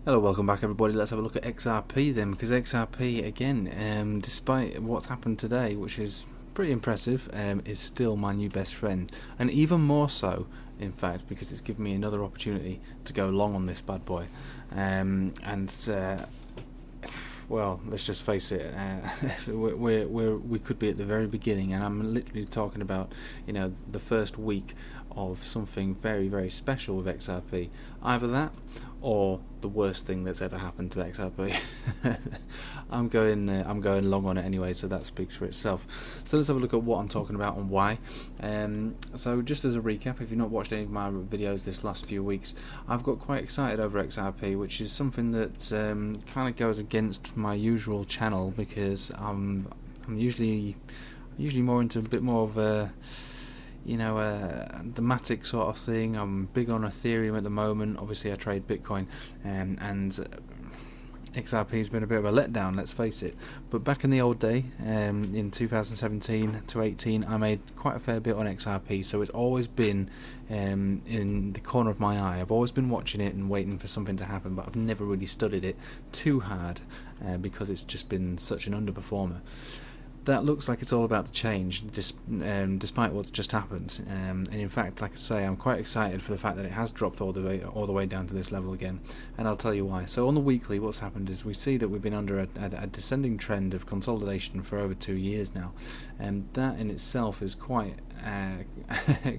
Hello, welcome back everybody. Let's have a look at XRP then, because XRP again, despite what's happened today, which is pretty impressive, is still my new best friend, and even more so in fact because it's given me another opportunity to go long on this bad boy. Well, let's just face it, we could be at the very beginning, and I'm literally talking about, the first week of something very, very special with XRP. Either that, or the worst thing that's ever happened to XRP. I'm going long on it anyway, so that speaks for itself. So let's have a look at what I'm talking about and why. So just as a recap, if you've not watched any of my videos this last few weeks, I've got quite excited over XRP, which is something that kind of goes against my usual channel, because I'm usually more into a bit more of a thematic sort of thing. I'm big on Ethereum at the moment. Obviously I trade Bitcoin, and XRP has been a bit of a letdown, let's face it. But back in the old day, in 2017 to 18, I made quite a fair bit on XRP, so it's always been in the corner of my eye. I've always been watching it and waiting for something to happen, but I've never really studied it too hard, because it's just been such an underperformer. That looks like it's all about to change, despite what's just happened. And in fact, like I say, I'm quite excited for the fact that it has dropped all the way down to this level again, and I'll tell you why. So on the weekly, what's happened is we see that we've been under a descending trend of consolidation for over 2 years now, and that in itself is quite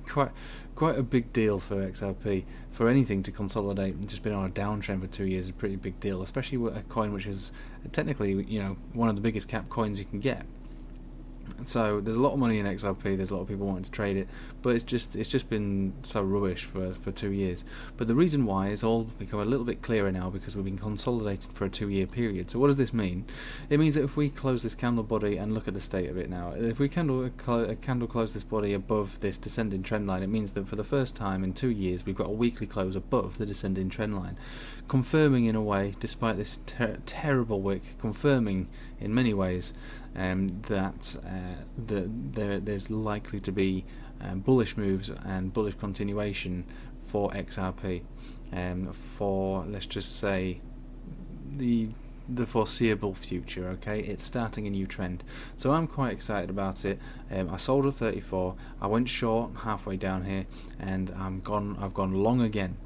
quite a big deal for XRP. For anything to consolidate and just been on a downtrend for 2 years is a pretty big deal, especially with a coin which is technically one of the biggest cap coins you can get. So there's a lot of money in XRP, there's a lot of people wanting to trade it, but it's just been so rubbish for 2 years. But the reason why is all become a little bit clearer now, because we've been consolidated for a 2-year period. So what does this mean? It means that if we close this candle body and look at the state of it now, if we candle close this body above this descending trend line, it means that for the first time in 2 years we've got a weekly close above the descending trend line, confirming in a way, despite this terrible wick, confirming in many ways that there's likely to be bullish moves and bullish continuation for XRP, for, let's just say, the foreseeable future. Okay, it's starting a new trend, so I'm quite excited about it. I sold at 34, I went short halfway down here, and I've gone long again.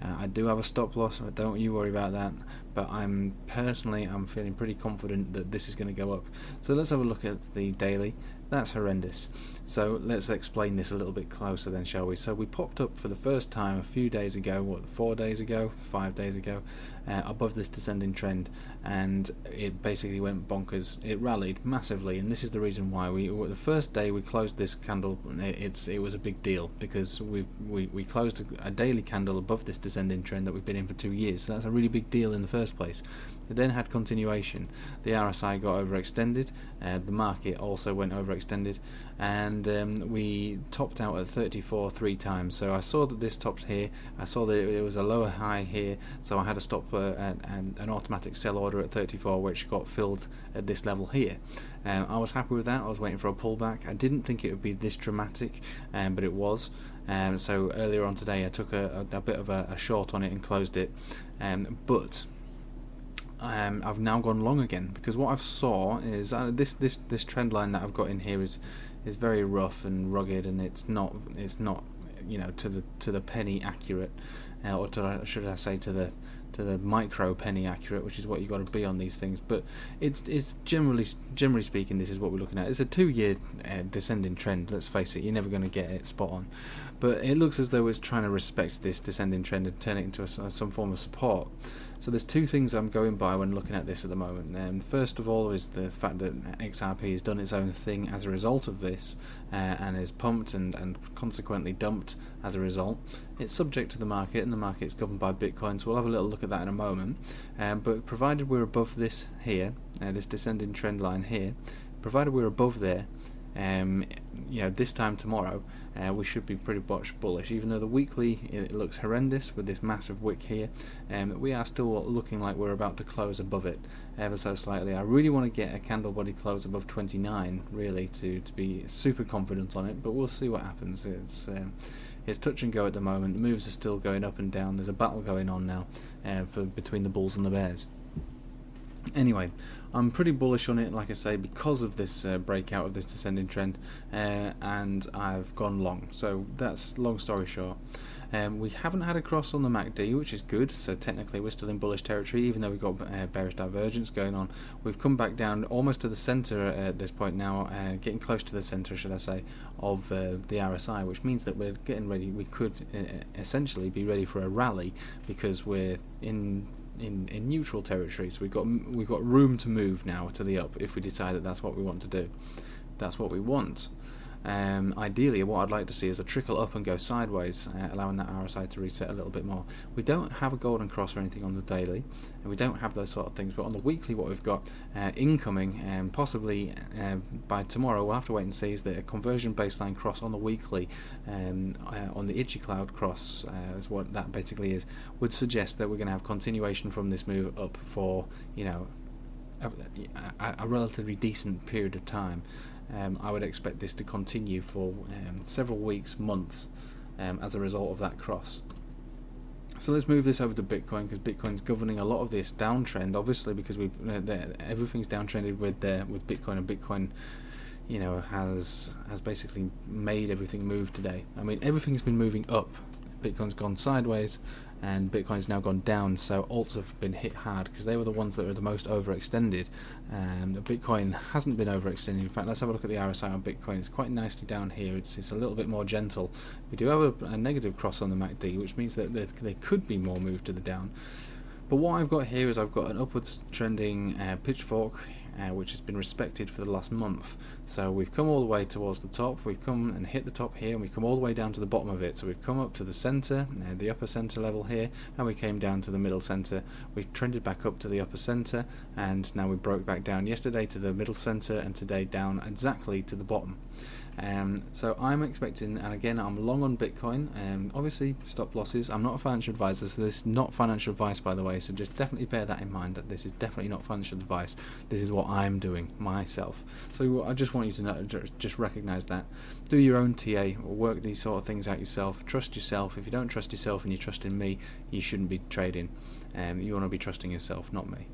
I do have a stop loss, don't you worry about that, but I'm feeling pretty confident that this is going to go up. So let's have a look at the daily. That's horrendous. So let's explain this a little bit closer then, shall we? So we popped up for the first time a few days ago, 4 days ago, 5 days ago, above this descending trend, and it basically went bonkers. It rallied massively, and this is the reason why the first day we closed this candle, it was a big deal, because we closed a daily candle above this descending trend that we've been in for 2 years. So that's a really big deal in the first place. It then had continuation. The RSI got overextended, the market also went overextended, and we topped out at 34 3 times. So I saw that this topped here, I saw that it was a lower high here, so I had to stop an automatic sell order at 34, which got filled at this level here. I was happy with that. I was waiting for a pullback. I didn't think it would be this dramatic, but it was. So earlier on today I took a bit of a short on it and closed it, but I've now gone long again, because what I've saw is this trend line that I've got in here is very rough and rugged, and it's not to the penny accurate, or should I say to the micro penny accurate, which is what you've got to be on these things. But it's generally speaking, this is what we're looking at. It's a 2-year descending trend. Let's face it, you're never going to get it spot on, but it looks as though it's trying to respect this descending trend and turn it into some form of support. So there's 2 things I'm going by when looking at this at the moment. First of all is the fact that XRP has done its own thing as a result of this, and is pumped and consequently dumped as a result. It's subject to the market, and the market's governed by Bitcoin, so we'll have a little look at that in a moment. But provided we're above this here, this descending trend line here, provided we're above there, this time tomorrow, we should be pretty much bullish. Even though the weekly, it looks horrendous with this massive wick here, we are still looking like we're about to close above it ever so slightly. I really want to get a candle body close above 29, really, to be super confident on it, but we'll see what happens. It's touch and go at the moment. The moves are still going up and down. There's a battle going on now between the bulls and the bears. Anyway, I'm pretty bullish on it, like I say, because of this breakout of this descending trend, and I've gone long. So that's long story short. We haven't had a cross on the MACD, which is good, so technically we're still in bullish territory, even though we've got bearish divergence going on. We've come back down almost to the centre at this point now, getting close to the centre, should I say, of the RSI, which means that we're getting ready. We could essentially be ready for a rally, because we're in neutral territory, so we've got room to move now to the up if we decide that that's what we want to do. That's what we want. Ideally, what I'd like to see is a trickle up and go sideways, allowing that RSI to reset a little bit more. We don't have a golden cross or anything on the daily, and we don't have those sort of things, but on the weekly what we've got incoming, and possibly by tomorrow, we'll have to wait and see, is that a conversion baseline cross on the weekly, on the Itchy Cloud cross, is what that basically is, would suggest that we're going to have continuation from this move up for, you know, a relatively decent period of time. I would expect this to continue for several weeks, months, as a result of that cross. So let's move this over to Bitcoin, because Bitcoin's governing a lot of this downtrend, obviously, because everything's downtrended with Bitcoin, and Bitcoin, you know, has basically made everything move today. I mean, everything's been moving up. Bitcoin's gone sideways, and Bitcoin's now gone down, so alts have been hit hard because they were the ones that were the most overextended. Bitcoin hasn't been overextended. In fact, let's have a look at the RSI on Bitcoin. It's quite nicely down here. It's a little bit more gentle. We do have a negative cross on the MACD, which means that there could be more move to the down. But what I've got here is I've got an upwards trending pitchfork, which has been respected for the last month. So we've come all the way towards the top, we've come and hit the top here, and we've come all the way down to the bottom of it. So we've come up to the centre, the upper centre level here, and we came down to the middle centre. We've trended back up to the upper centre, and now we broke back down yesterday to the middle centre, and today down exactly to the bottom. So I'm expecting, and again, I'm long on Bitcoin, obviously stop losses. I'm not a financial advisor, so this is not financial advice, by the way, so just definitely bear that in mind, that this is definitely not financial advice. This is what I'm doing myself. So I just want you to know, just recognize that. Do your own TA, or work these sort of things out yourself. Trust yourself. If you don't trust yourself and you trust in me, you shouldn't be trading. You want to be trusting yourself, not me.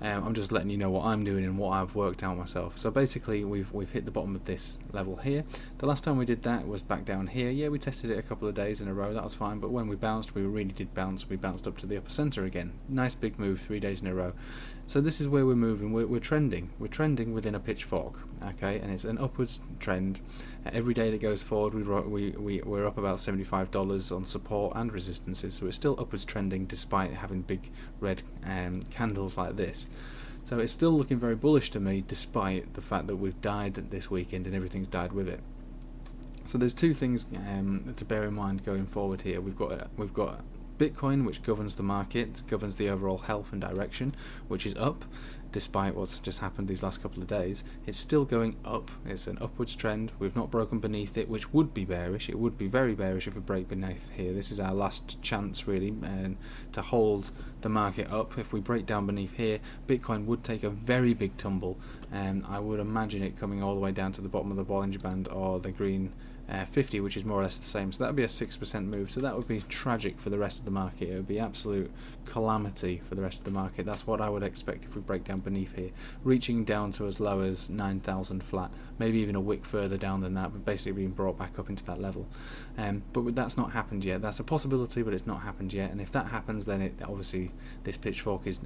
I'm just letting you know what I'm doing and what I've worked out myself. So basically, we've hit the bottom of this level here. The last time we did that was back down here. Yeah, we tested it a couple of days in a row. That was fine. But when we bounced, we really did bounce. We bounced up to the upper center again. Nice big move, 3 days in a row. So this is where we're moving. We're trending. We're trending within a pitchfork. Okay, and it's an upwards trend. Every day that goes forward, we're up about $75 on support and resistances. So it's still upwards trending despite having big red candles like this. So it's still looking very bullish to me, despite the fact that we've died this weekend and everything's died with it. So there's two things to bear in mind going forward here. We've got Bitcoin, which governs the market, governs the overall health and direction, which is up, despite what's just happened these last couple of days. It's still going up. It's an upwards trend. We've not broken beneath it, which would be bearish. It would be very bearish if we break beneath here. This is our last chance, really, to hold the market up. If we break down beneath here, Bitcoin would take a very big tumble, and I would imagine it coming all the way down to the bottom of the Bollinger Band or the green 50, which is more or less the same. So that would be a 6% move. So that would be tragic for the rest of the market. It would be absolute calamity for the rest of the market. That's what I would expect if we break down beneath here, reaching down to as low as 9,000 flat, maybe even a wick further down than that, but basically being brought back up into that level. But that's not happened yet. That's a possibility, but it's not happened yet. And if that happens, then it obviously, this pitchfork is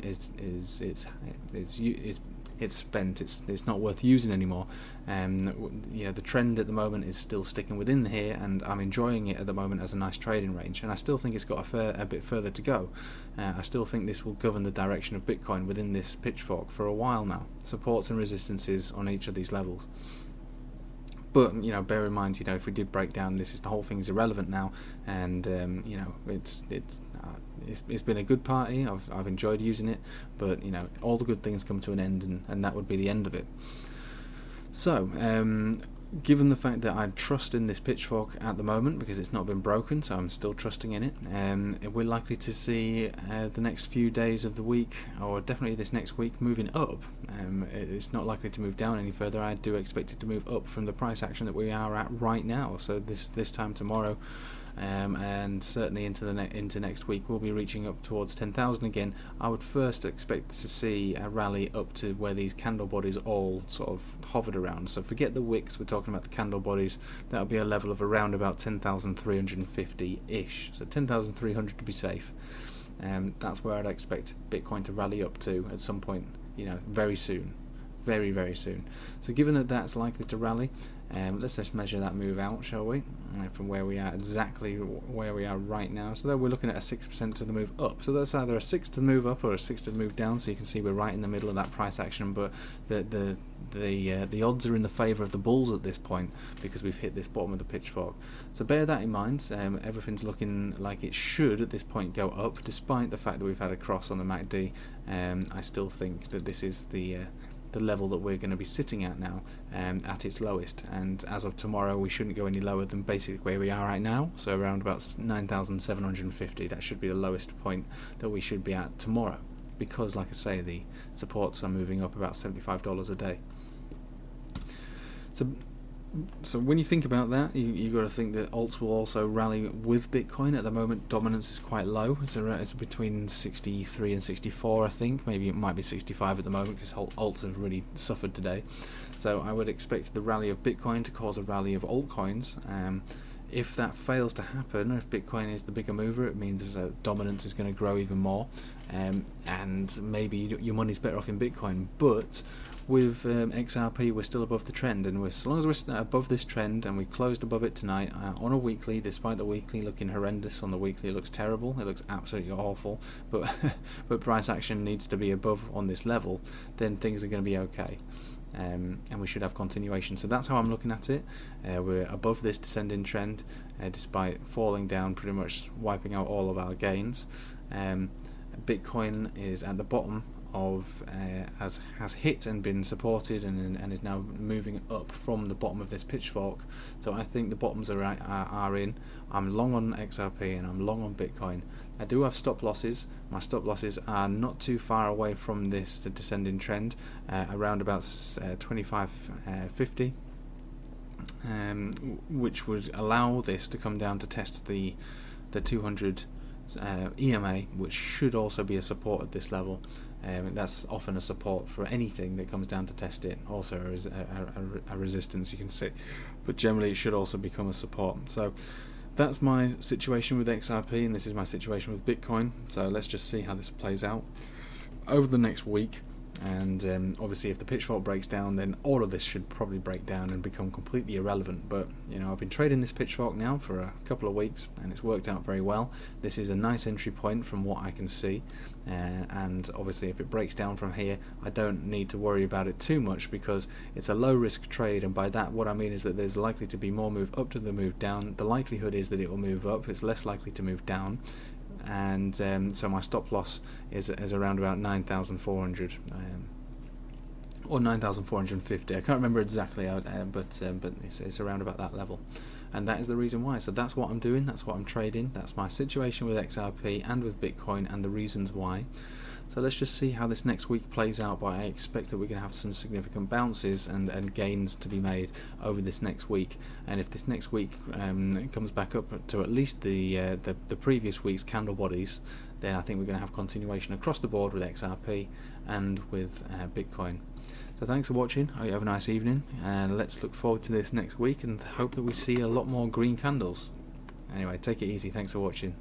spent. It's not worth using anymore. The trend at the moment is still sticking within here, and I'm enjoying it at the moment as a nice trading range. And I still think it's got a bit further to go. I still think this will govern the direction of Bitcoin within this pitchfork for a while now. Supports and resistances on each of these levels. But bear in mind, if we did break down, the whole thing's irrelevant now, and it's been a good party. I've enjoyed using it, but all the good things come to an end, and that would be the end of it. So, given the fact that I trust in this pitchfork at the moment, because it's not been broken, so I'm still trusting in it, we're likely to see the next few days of the week, or definitely this next week, moving up. It's not likely to move down any further. I do expect it to move up from the price action that we are at right now. So this time tomorrow, and certainly into next week we'll be reaching up towards 10,000 again. I would first expect to see a rally up to where these candle bodies all sort of hovered around. So forget the wicks, we're talking about the candle bodies. That'll be a level of around about 10,350-ish, so 10,300 to be safe. That's where I'd expect Bitcoin to rally up to at some point, very soon, very, very soon. So given that that's likely to rally, let's just measure that move out, shall we, from where we are, exactly where we are right now. So there we're looking at a 6% to the move up. So that's either a 6 to the move up or a 6 to the move down. So you can see we're right in the middle of that price action, but the odds are in the favour of the bulls at this point because we've hit this bottom of the pitchfork. So bear that in mind. Everything's looking like it should at this point go up, despite the fact that we've had a cross on the MACD. I still think that this is the level that we're going to be sitting at now, at its lowest, and as of tomorrow we shouldn't go any lower than basically where we are right now, so around about 9,750. That should be the lowest point that we should be at tomorrow, because like I say, the supports are moving up about $75 a day. So when you think about that, you got to think that alts will also rally with Bitcoin. At the moment, dominance is quite low. It's between 63 and 64, I think. Maybe it might be 65 at the moment because alts have really suffered today. So I would expect the rally of Bitcoin to cause a rally of altcoins. If that fails to happen, if Bitcoin is the bigger mover, it means dominance is going to grow even more, and maybe your money's better off in Bitcoin. But with XRP, we're still above the trend, and as long as we're above this trend, and we closed above it tonight on a weekly, despite the weekly looking horrendous. On the weekly, it looks terrible. It looks absolutely awful. But but price action needs to be above on this level. Then things are going to be okay. And we should have continuation. So that's how I'm looking at it. We're above this descending trend, despite falling down, pretty much wiping out all of our gains. Bitcoin is at the bottom of has hit and been supported and is now moving up from the bottom of this pitchfork. So I think the bottoms are in. I'm long on XRP and I'm long on Bitcoin. I do have stop losses. My stop losses are not too far away from this descending trend, around about 25.50, which would allow this to come down to test the 200 EMA, which should also be a support at this level. That's often a support for anything that comes down to test it. Also a resistance, you can see, but generally it should also become a support. So that's my situation with XRP, and this is my situation with Bitcoin. So let's just see how this plays out over the next week. And obviously if the pitchfork breaks down, then all of this should probably break down and become completely irrelevant. But I've been trading this pitchfork now for a couple of weeks and it's worked out very well. This is a nice entry point from what I can see, and obviously if it breaks down from here, I don't need to worry about it too much because it's a low risk trade. And by that what I mean is that there's likely to be more move up to the move down. The likelihood is that it will move up, it's less likely to move down. And so my stop loss is around about 9,400 or 9,450. I can't remember exactly, but it's around about that level, and that is the reason why. So that's what I'm doing. That's what I'm trading. That's my situation with XRP and with Bitcoin, and the reasons why. So let's just see how this next week plays out, but I expect that we're going to have some significant bounces and gains to be made over this next week. And if this next week comes back up to at least the previous week's candle bodies, then I think we're going to have continuation across the board with XRP and with Bitcoin. So thanks for watching. I hope you have a nice evening, and let's look forward to this next week and hope that we see a lot more green candles. Anyway, take it easy. Thanks for watching.